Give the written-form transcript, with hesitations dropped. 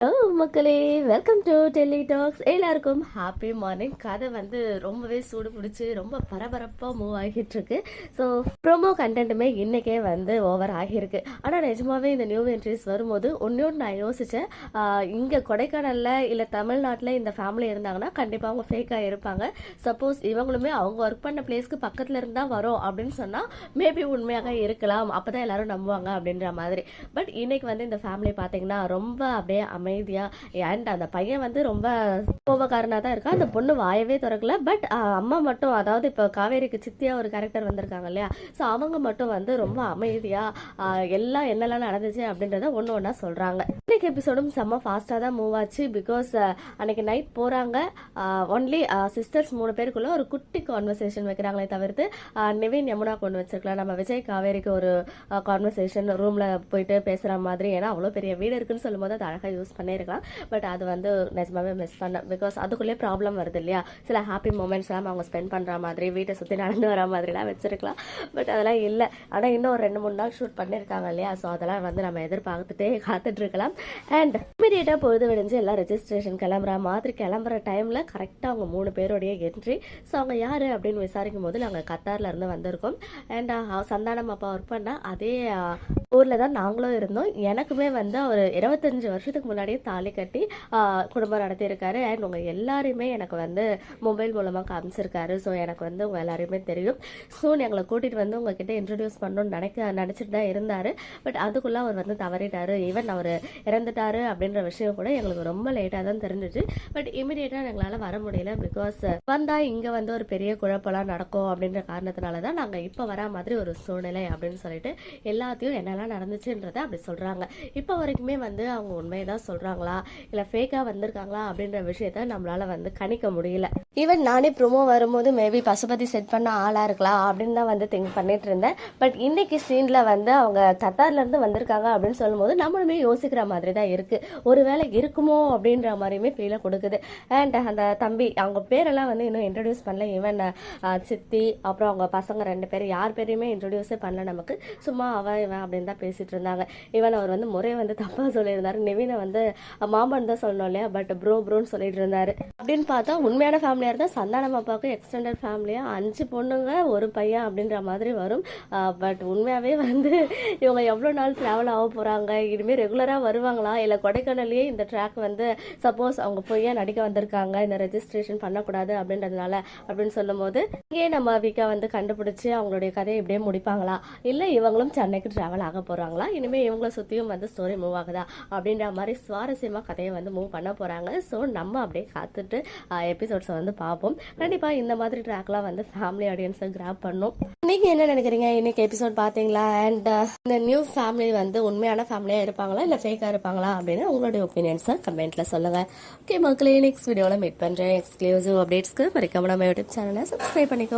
Hello மக்களே, welcome to Delhi tax. எல்லாருக்கும் happy morning. கதை வந்து ரொம்பவே சூடு பிடிச்சி ரொம்ப பரபரப்பாக மூவ் ஆகிட்டு இருக்கு. ஸோ ப்ரோமோ கண்டென்ட்டுமே இன்னைக்கே வந்து ஓவர் ஆகியிருக்கு. ஆனால் நிஜமாவே இந்த நியூ என்ட்ரிஸ் வரும்போது ஒன்று நான் யோசித்தேன், இங்கே கொடைக்கானலில் இல்லை தமிழ்நாட்டில் இந்த ஃபேமிலி இருந்தாங்கன்னா கண்டிப்பாக அவங்க ஃபேக்காக இருப்பாங்க. சப்போஸ் இவங்களுமே அவங்க ஒர்க் பண்ண பிளேஸ்க்கு பக்கத்தில் இருந்தால் வரோம் அப்படின்னு சொன்னால் மேபி உண்மையாக இருக்கலாம், அப்போ தான் எல்லாரும் நம்புவாங்க அப்படின்ற மாதிரி. பட் இன்னைக்கு வந்து இந்த ஃபேமிலி பார்த்தீங்கன்னா ரொம்ப அப்படியே அமைதியா, அண்ட் அந்த பையன் வந்து ரொம்ப கோபக்காரனா தான் இருக்கா. அந்த பொண்ணு வாயவே திறக்கல. பட் அம்மா மட்டும், அதாவது இப்போ காவேரிக்கு சித்தியா ஒரு கேரக்டர் வந்திருக்காங்க இல்லையா, ஸோ அவங்க மட்டும் வந்து ரொம்ப அமைதியா எல்லாம் என்னெல்லாம் நடந்துச்சு அப்படின்றத ஒன்று ஒன்றா சொல்றாங்க. இன்னைக்கு எபிசோடும் செம்ம ஃபாஸ்ட்டாக தான் மூவ் ஆச்சு. பிகாஸ் அன்னைக்கு நைட் போறாங்க, ஒன்லி சிஸ்டர்ஸ் 3 பேருக்குள்ள ஒரு குட்டி கான்வர்சேஷன் வைக்கிறாங்களே தவிர்த்து நிவின் யமுனா கொண்டு வச்சிருக்கலாம். நம்ம விஜய் காவேரிக்கு ஒரு கான்வர்சேஷன் ரூம்ல போயிட்டு பேசுற மாதிரி, ஏன்னா அவ்வளோ பெரிய வீடு இருக்குன்னு சொல்லும் போது அது அழகாக யூஸ் பண்ணியிருக்கலாம். பட் அது வந்து நிஜமாவே மிஸ் பண்ணேன். பிகாஸ் அதுக்குள்ளே ப்ராப்ளம் வருது இல்லையா, சில ஹாப்பி மூமெண்ட்ஸ்லாம் அவங்க ஸ்பெண்ட் பண்ணுற மாதிரி வீட்டை சுற்றி நடந்து வர மாதிரிலாம் வச்சிருக்கலாம். பட் அதெல்லாம் இல்லை. ஆனால் இன்னும் ஒரு 2-3 நாள் ஷூட் பண்ணியிருக்காங்க இல்லையா, ஸோ அதெல்லாம் வந்து நம்ம எதிர்பார்த்துட்டே காத்துட்டு இருக்கலாம். அண்ட் இமீடியட்டாக பொழுது விடிஞ்சு எல்லாம் ரெஜிஸ்ட்ரேஷன் கிளம்புற மாதிரி கிளம்புற டைமில் கரெக்டாக அவங்க 3 பேருடைய என்ட்ரி. ஸோ அவங்க யார் அப்படின்னு விசாரிக்கும் போது நாங்கள் கத்தாரில் இருந்து வந்திருக்கோம். அண்ட் சந்தானம் அப்பா ஒர்க் பண்ணால் அதே ஊரில் தான் நாங்களும் இருந்தோம். எனக்குமே வந்து ஒரு 25 வருஷத்துக்கு முன்னாடியே தாலி கட்டி குடும்பம் நடத்தியிருக்காரு. அண்ட் உங்கள் எல்லாரையுமே எனக்கு வந்து மொபைல் மூலமாக காமிச்சிருக்காரு. ஸோ எனக்கு வந்து உங்கள் எல்லாரையுமே தெரியும். சூன் எங்களை கூட்டிகிட்டு வந்து உங்ககிட்ட இன்ட்ரடியூஸ் பண்ணணும்னு நினச்சிட்டு தான் இருந்தார். பட் அதுக்குள்ளே அவர் வந்து தவறிட்டார். ஈவன் அவர் இறந்துட்டாரு அப்படின்ற விஷயம் கூட எங்களுக்கு ரொம்ப லேட்டாக தான் தெரிஞ்சிச்சு. பட் இமீடியட்டாக எங்களால் வர முடியல. பிகாஸ் வந்தால் இங்கே வந்து ஒரு பெரிய குழப்பம்லாம் நடக்கும் அப்படின்ற காரணத்தினால தான் நாங்கள் இப்போ வரா மாதிரி ஒரு சூழ்நிலை அப்படின்னு சொல்லிட்டு எல்லாத்தையும் என்னெல்லாம் நடந்துச்சுன்றதை அப்படி சொல்கிறாங்க. இப்போ வரைக்குமே வந்து அவங்க உண்மையை தான் சொல்கிறாங்களா இல்லை ஃபேக்காக வந்திருக்காங்களா அப்படின்ற விஷயத்த நம்மளால் வந்து கணிக்க முடியல. ஈவன் நானே ப்ரோமோ வரும்போது மேபி பசுபதி செட் பண்ண ஆளாக இருக்கலாம் அப்படின்னு தான் வந்து திங்க் பண்ணிட்டு இருந்தேன். பட் இன்னைக்கு சீனில் வந்து அவங்க கத்தார்லேருந்து வந்திருக்காங்க அப்படின்னு சொல்லும்போது நம்மளுமே யோசிக்கிற மாதிரி தான் இருக்குது. ஒருவேளை இருக்குமோ அப்படின்ற மாதிரியுமே ஃபீலை கொடுக்குது. அண்ட் அந்த தம்பி, அவங்க பேரெல்லாம் வந்து இன்னும் இன்ட்ரடியூஸ் பண்ணல. ஈவன் சித்தி அப்புறம் அவங்க பசங்க 2 பேர் யார் பேரையுமே இன்ட்ரடியூஸே பண்ணல நமக்கு. சும்மா அவன் இவன் அப்படின்னு தான் பேசிட்டு இருந்தாங்க. ஈவன் அவர் வந்து முறையை வந்து தப்பாக சொல்லியிருந்தாரு. நிவினை வந்து மாமன் தான் சொல்லணும் இல்லையா, பட் ப்ரோன்னு சொல்லிட்டு இருந்தாரு. அப்படின்னு பார்த்தா உண்மையான ஃபேமிலியாக இருந்தால் சந்தானம் அப்பாவுக்கு எக்ஸ்டெண்டட் ஃபேமிலியாக 5 பொண்ணுங்க 1 பையன் அப்படின்ற மாதிரி வரும். பட் உண்மையாகவே வந்து இவங்க எவ்வளோ நாள் ட்ராவல் ஆக போகிறாங்க, இனிமேல் ரெகுலராக வருவாங்களா இல்லை கொடைக்கானல்லையே இந்த ட்ராக் வந்து சப்போஸ் அவங்க பொய்யா நடிக்க வந்திருக்காங்க இந்த ரெஜிஸ்ட்ரேஷன் பண்ணக்கூடாது அப்படின்றதுனால அப்படின்னு சொல்லும் போது இங்கே நம்ம வீக்கா வந்து கண்டுபிடிச்சி அவங்களுடைய கதையை இப்படியே முடிப்பாங்களா, இல்லை இவங்களும் சென்னைக்கு ட்ராவல் ஆக போகிறாங்களா, இனிமேல் இவங்களை சுற்றியும் வந்து ஸ்டோரி மூவ் ஆகுதா அப்படின்ற மாதிரி சுவாரஸ்யமாக கதையை வந்து மூவ் பண்ண போகிறாங்க. ஸோ நம்ம அப்படியே காத்துட்டு எபிசோட்ஸை வந்து பார்ப்போம். கண்டிப்பாக இந்த மாதிரி ட்ராக்லாம் வந்து ஃபேமிலி ஆடியன்ஸை கிராப் பண்ணும். நீங்கள் என்ன நினைக்கிறீங்க? இன்னைக்கு எபிசோட் பார்த்தீங்களா? அண்ட் இந்த நியூ ஃபேமிலி வந்து உண்மையான ஃபேமிலியாக இருப்பாங்களா இல்லை ஃபேக்காக இருப்பாங்களா அப்படின்னு உங்களுடைய ஒப்பீனியன்ஸை கமெண்ட்டில் சொல்லுங்கள். ஓகே மக்களே, நெக்ஸ்ட் வீடியோவில் மீட் பண்ணுறேன். எக்ஸ்க்ளூசிவ் அப்டேட்ஸ்க்கு மறக்காம நம்ம யூடியூப் சேனலை சப்ஸ்கிரைப் பண்ணிக்கோ.